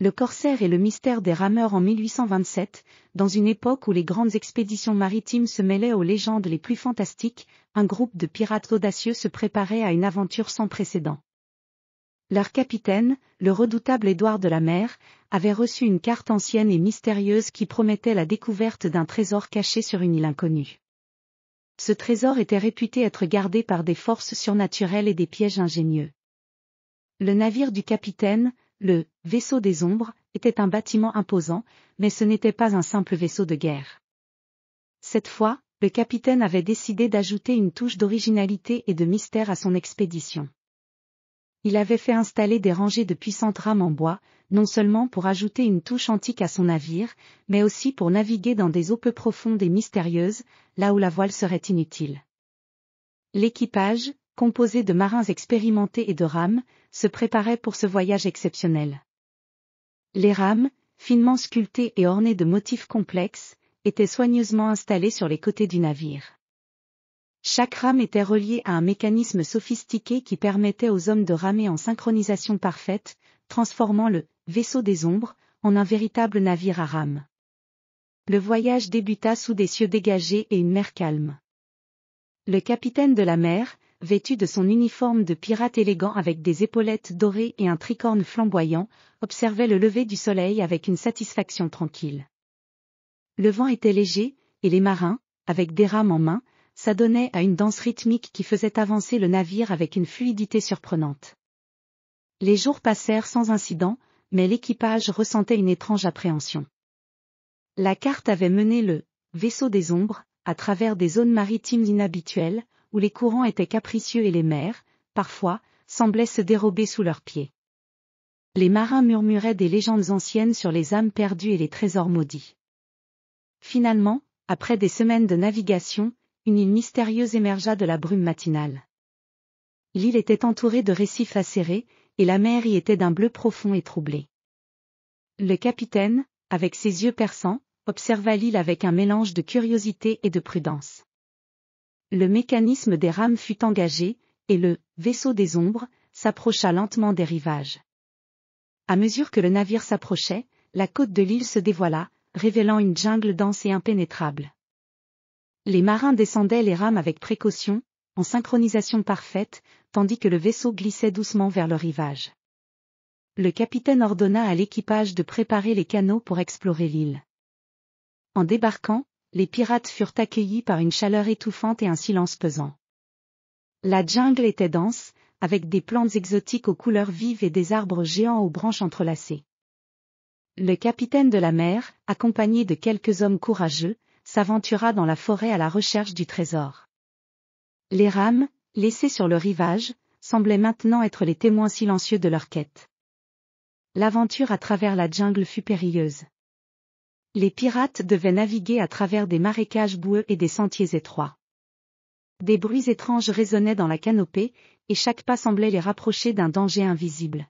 Le corsaire et le mystère des rameurs en 1827, dans une époque où les grandes expéditions maritimes se mêlaient aux légendes les plus fantastiques, un groupe de pirates audacieux se préparait à une aventure sans précédent. Leur capitaine, le redoutable Édouard de la Mer, avait reçu une carte ancienne et mystérieuse qui promettait la découverte d'un trésor caché sur une île inconnue. Ce trésor était réputé être gardé par des forces surnaturelles et des pièges ingénieux. Le navire du capitaine, le « vaisseau des ombres », était un bâtiment imposant, mais ce n'était pas un simple vaisseau de guerre. Cette fois, le capitaine avait décidé d'ajouter une touche d'originalité et de mystère à son expédition. Il avait fait installer des rangées de puissantes rames en bois, non seulement pour ajouter une touche antique à son navire, mais aussi pour naviguer dans des eaux peu profondes et mystérieuses, là où la voile serait inutile. L'équipage, composé de marins expérimentés et de rames, se préparait pour ce voyage exceptionnel. Les rames, finement sculptées et ornées de motifs complexes, étaient soigneusement installées sur les côtés du navire. Chaque rame était reliée à un mécanisme sophistiqué qui permettait aux hommes de ramer en synchronisation parfaite, transformant le « vaisseau des ombres » en un véritable navire à rames. Le voyage débuta sous des cieux dégagés et une mer calme. Le capitaine de la mer, vêtu de son uniforme de pirate élégant avec des épaulettes dorées et un tricorne flamboyant, observait le lever du soleil avec une satisfaction tranquille. Le vent était léger, et les marins, avec des rames en main, s'adonnaient à une danse rythmique qui faisait avancer le navire avec une fluidité surprenante. Les jours passèrent sans incident, mais l'équipage ressentait une étrange appréhension. La carte avait mené le « vaisseau des ombres » à travers des zones maritimes inhabituelles, où les courants étaient capricieux et les mers, parfois, semblaient se dérober sous leurs pieds. Les marins murmuraient des légendes anciennes sur les âmes perdues et les trésors maudits. Finalement, après des semaines de navigation, une île mystérieuse émergea de la brume matinale. L'île était entourée de récifs acérés, et la mer y était d'un bleu profond et troublé. Le capitaine, avec ses yeux perçants, observa l'île avec un mélange de curiosité et de prudence. Le mécanisme des rames fut engagé, et le « vaisseau des ombres » s'approcha lentement des rivages. À mesure que le navire s'approchait, la côte de l'île se dévoila, révélant une jungle dense et impénétrable. Les marins descendaient les rames avec précaution, en synchronisation parfaite, tandis que le vaisseau glissait doucement vers le rivage. Le capitaine ordonna à l'équipage de préparer les canots pour explorer l'île. En débarquant, les pirates furent accueillis par une chaleur étouffante et un silence pesant. La jungle était dense, avec des plantes exotiques aux couleurs vives et des arbres géants aux branches entrelacées. Le capitaine de la mer, accompagné de quelques hommes courageux, s'aventura dans la forêt à la recherche du trésor. Les rames, laissées sur le rivage, semblaient maintenant être les témoins silencieux de leur quête. L'aventure à travers la jungle fut périlleuse. Les pirates devaient naviguer à travers des marécages boueux et des sentiers étroits. Des bruits étranges résonnaient dans la canopée, et chaque pas semblait les rapprocher d'un danger invisible.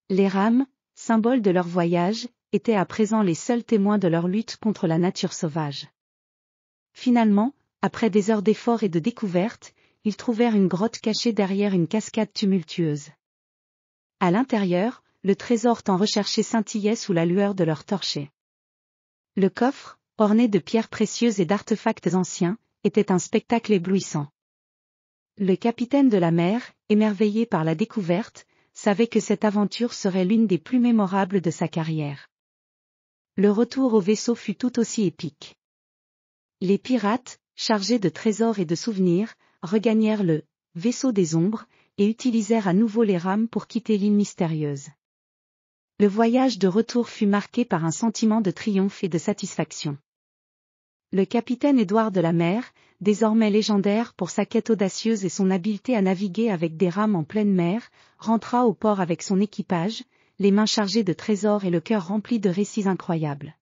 Les rames, symboles de leur voyage, étaient à présent les seuls témoins de leur lutte contre la nature sauvage. Finalement, après des heures d'efforts et de découvertes, ils trouvèrent une grotte cachée derrière une cascade tumultueuse. À l'intérieur, le trésor tant recherché scintillait sous la lueur de leurs torchets. Le coffre, orné de pierres précieuses et d'artefacts anciens, était un spectacle éblouissant. Le capitaine de la mer, émerveillé par la découverte, savait que cette aventure serait l'une des plus mémorables de sa carrière. Le retour au vaisseau fut tout aussi épique. Les pirates, chargés de trésors et de souvenirs, regagnèrent le « vaisseau des ombres » et utilisèrent à nouveau les rames pour quitter l'île mystérieuse. Le voyage de retour fut marqué par un sentiment de triomphe et de satisfaction. Le capitaine Édouard de la Mer, désormais légendaire pour sa quête audacieuse et son habileté à naviguer avec des rames en pleine mer, rentra au port avec son équipage, les mains chargées de trésors et le cœur rempli de récits incroyables.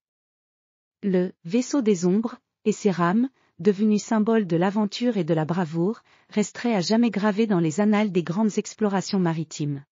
Le « vaisseau des ombres » et ses rames, devenus symboles de l'aventure et de la bravoure, resteraient à jamais gravés dans les annales des grandes explorations maritimes.